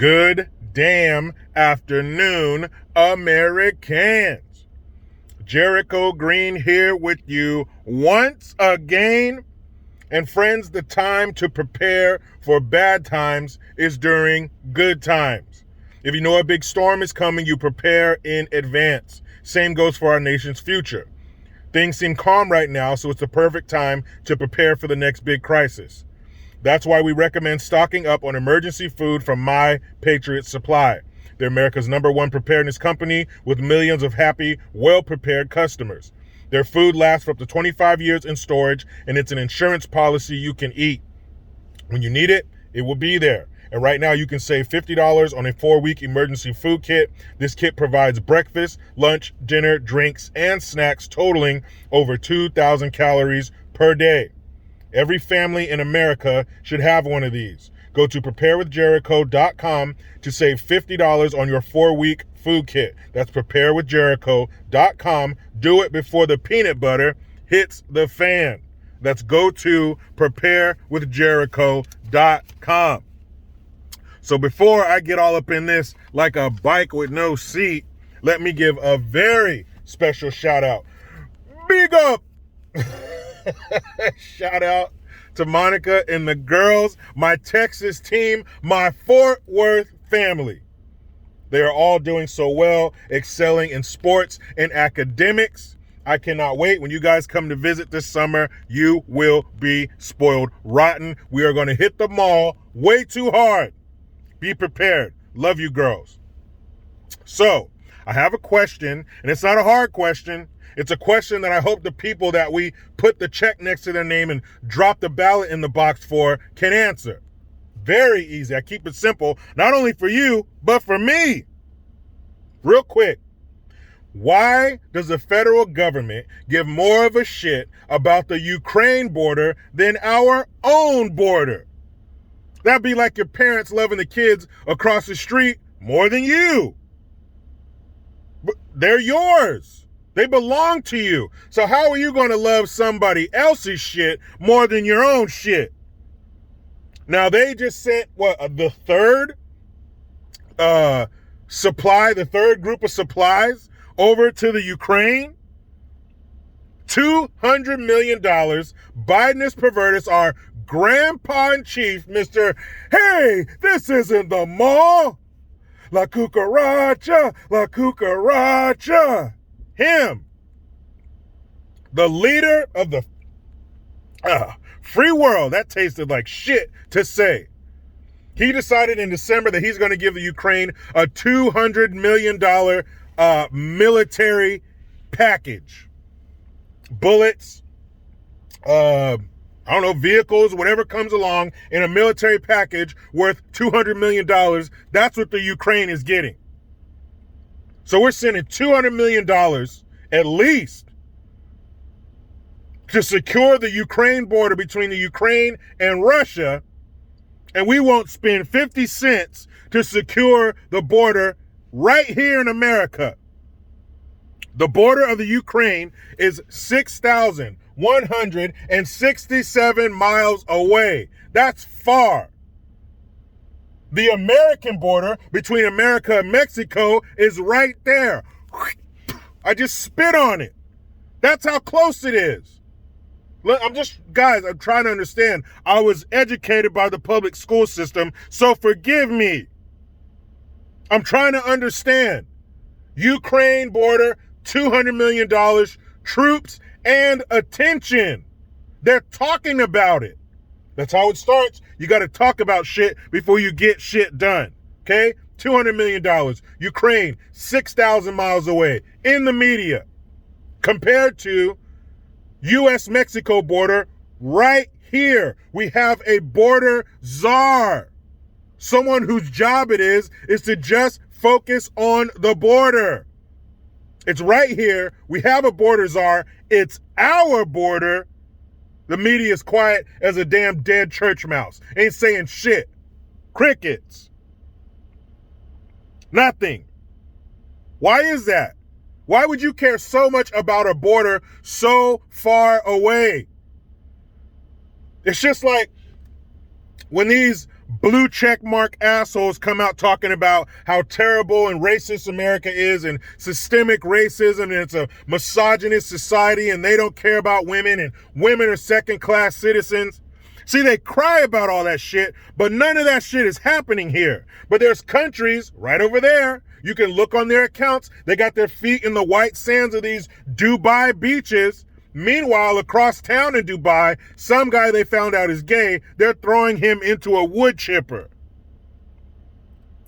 Good damn afternoon, Americans. Jericho Green here with you once again. And friends, the time to prepare for bad times is during good times. If you know a big storm is coming, you prepare in advance. Same goes for our nation's future. Things seem calm right now, so it's the perfect time to prepare for the next big crisis. That's why we recommend stocking up on emergency food from My Patriot Supply. They're America's #1 preparedness company with millions of happy, well-prepared customers. Their food lasts for up to 25 years in storage, and it's an insurance policy you can eat. When you need it, it will be there. And right now you can save $50 on a 4-week emergency food kit. This kit provides breakfast, lunch, dinner, drinks, and snacks totaling over 2,000 calories per day. Every family in America should have one of these. Go to preparewithjericho.com to save $50 on your 4-week food kit. That's preparewithjericho.com. Do it before the peanut butter hits the fan. That's go to preparewithjericho.com. So before I get all up in this like a bike with no seat, let me give a very special shout out. Big up! Shout out to Monica and the girls, my Texas team, my Fort Worth family. They are all doing so well, excelling in sports and academics. I cannot wait. When you guys come to visit this summer, you will be spoiled rotten. We are going to hit the mall way too hard. Be prepared. Love you, girls. So, I have a question, and it's not a hard question. It's a question that I hope the people that we put the check next to their name and drop the ballot in the box for can answer. Very easy. I keep it simple, not only for you, but for me. Real quick. Why does the federal government give more of a shit about the Ukraine border than our own border? That'd be like your parents loving the kids across the street more than you. But they're yours. They belong to you. So how are you going to love somebody else's shit more than your own shit? Now they just sent the third group of supplies over to the Ukraine. $200 million. Biden is pervertus, our grandpa in chief, Mr. Hey, this isn't the mall. La cucaracha, la cucaracha. Him, the leader of the free world. That tasted like shit to say. He decided in December that he's going to give the Ukraine a $200 million military package. Bullets, vehicles, whatever comes along in a military package worth $200 million. That's what the Ukraine is getting. So we're sending $200 million at least to secure the Ukraine border between the Ukraine and Russia, and we won't spend 50 cents to secure the border right here in America. The border of the Ukraine is 6,167 miles away. That's far. The American border between America and Mexico is right there. I just spit on it. That's how close it is. I'm trying to understand. I was educated by the public school system, so forgive me. I'm trying to understand. Ukraine border, $200 million, troops, and attention. They're talking about it. That's how it starts. You got to talk about shit before you get shit done. Okay? $200 million. Ukraine, 6,000 miles away. In the media. Compared to U.S.-Mexico border right here. We have a border czar. Someone whose job it is to just focus on the border. It's right here. We have a border czar. It's our border. The media is quiet as a damn dead church mouse. Ain't saying shit. Crickets. Nothing. Why is that? Why would you care so much about a border so far away? It's just like when these blue check mark assholes come out talking about how terrible and racist America is and systemic racism and it's a misogynist society and they don't care about women and women are second-class citizens. See, they cry about all that shit, but none of that shit is happening here. But there's countries right over there. You can look on their accounts. They got their feet in the white sands of these Dubai beaches. Meanwhile, across town in Dubai, some guy they found out is gay, they're throwing him into a wood chipper.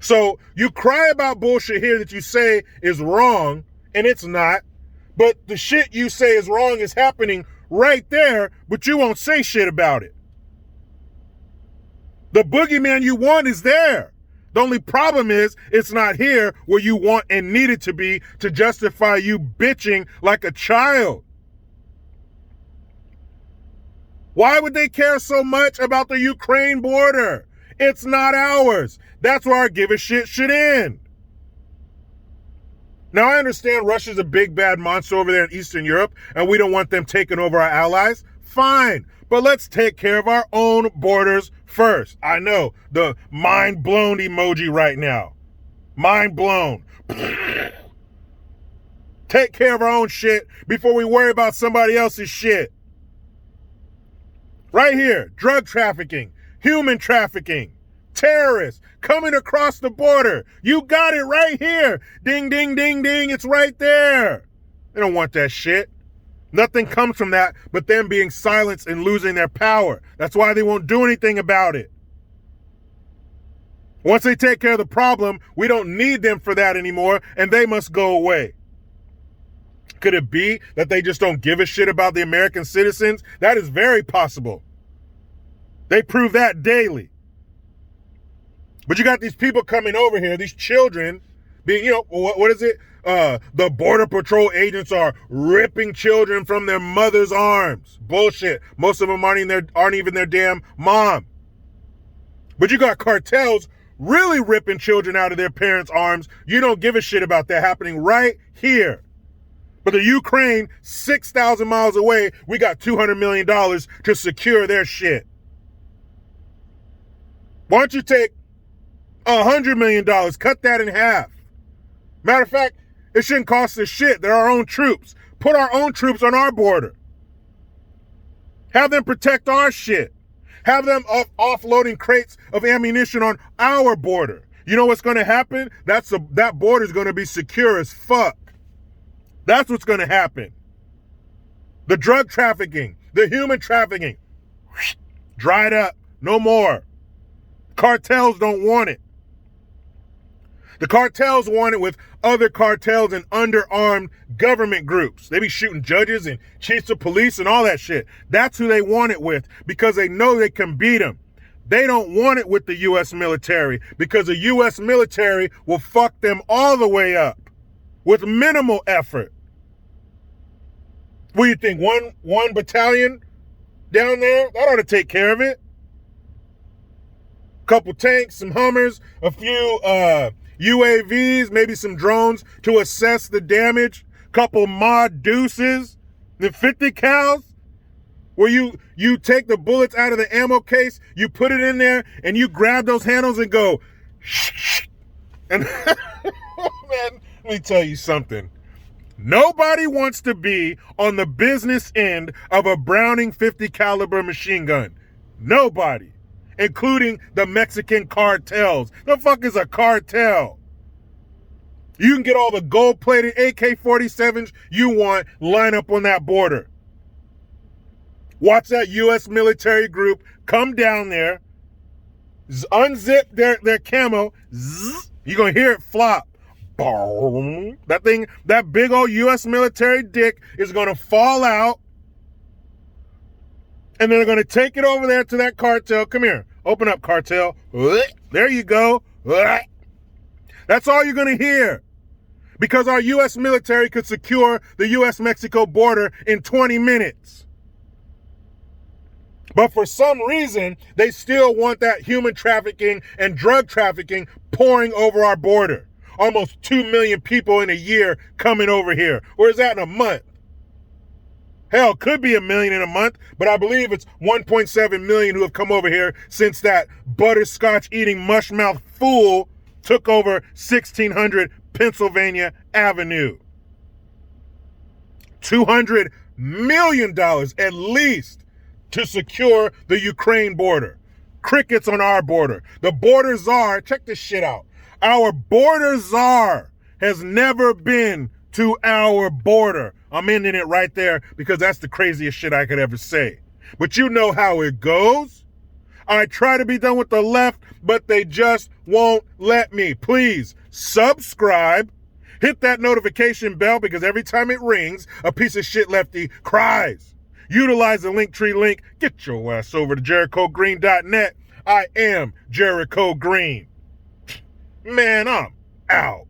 So you cry about bullshit here that you say is wrong, and it's not. But the shit you say is wrong is happening right there, but you won't say shit about it. The boogeyman you want is there. The only problem is it's not here where you want and need it to be to justify you bitching like a child. Why would they care so much about the Ukraine border? It's not ours. That's where our give a shit should end. Now, I understand Russia's a big bad monster over there in Eastern Europe, and we don't want them taking over our allies. Fine, but let's take care of our own borders first. I know, the mind blown emoji right now. Mind blown. Take care of our own shit before we worry about somebody else's shit. Right here, drug trafficking, human trafficking, terrorists coming across the border. You got it right here. Ding, ding, ding, ding. It's right there. They don't want that shit. Nothing comes from that but them being silenced and losing their power. That's why they won't do anything about it. Once they take care of the problem, we don't need them for that anymore, and they must go away. Could it be that they just don't give a shit about the American citizens? That is very possible. They prove that daily. But you got these people coming over here, these children being, what is it? The Border Patrol agents are ripping children from their mother's arms. Bullshit. Most of them aren't even their damn mom. But you got cartels really ripping children out of their parents' arms. You don't give a shit about that happening right here. But the Ukraine, 6,000 miles away, we got $200 million to secure their shit. Why don't you take $100 million, cut that in half? Matter of fact, it shouldn't cost us shit. They're our own troops. Put our own troops on our border. Have them protect our shit. Have them offloading crates of ammunition on our border. You know what's going to happen? That border is going to be secure as fuck. That's what's going to happen. The drug trafficking, the human trafficking, dried up. No more. Cartels don't want it. The cartels want it with other cartels and underarmed government groups. They be shooting judges and chiefs of police and all that shit. That's who they want it with because they know they can beat them. They don't want it with the U.S. military because the U.S. military will fuck them all the way up with minimal effort. What do you think? One battalion down there? That ought to take care of it. Couple tanks, some Hummers, a few UAVs, maybe some drones to assess the damage. Couple mod deuces, the 50 cals, where you take the bullets out of the ammo case, you put it in there, and you grab those handles and go, and man, let me tell you something. Nobody wants to be on the business end of a Browning 50 caliber machine gun. Nobody. Including the Mexican cartels. The fuck is a cartel? You can get all the gold-plated AK-47s you want, line up on that border. Watch that U.S. military group come down there, unzip their camo, you're going to hear it flop. Boom. That big old U.S. military dick is going to fall out. And then they're going to take it over there to that cartel. Come here. Open up, cartel. There you go. That's all you're going to hear. Because our U.S. military could secure the U.S.-Mexico border in 20 minutes. But for some reason, they still want that human trafficking and drug trafficking pouring over our border. Almost 2 million people in a year coming over here. Or is that in a month? Hell, could be 1 million in a month, but I believe it's 1.7 million who have come over here since that butterscotch eating mushmouth fool took over 1600 Pennsylvania Avenue. $200 million at least to secure the Ukraine border. Crickets on our border. The border czar, check this shit out. Our border czar has never been to our border. I'm ending it right there because that's the craziest shit I could ever say. But you know how it goes. I try to be done with the left, but they just won't let me. Please subscribe. Hit that notification bell because every time it rings, a piece of shit lefty cries. Utilize the Linktree link. Get your ass over to JerichoGreen.net. I am Jericho Green. Man, I'm out.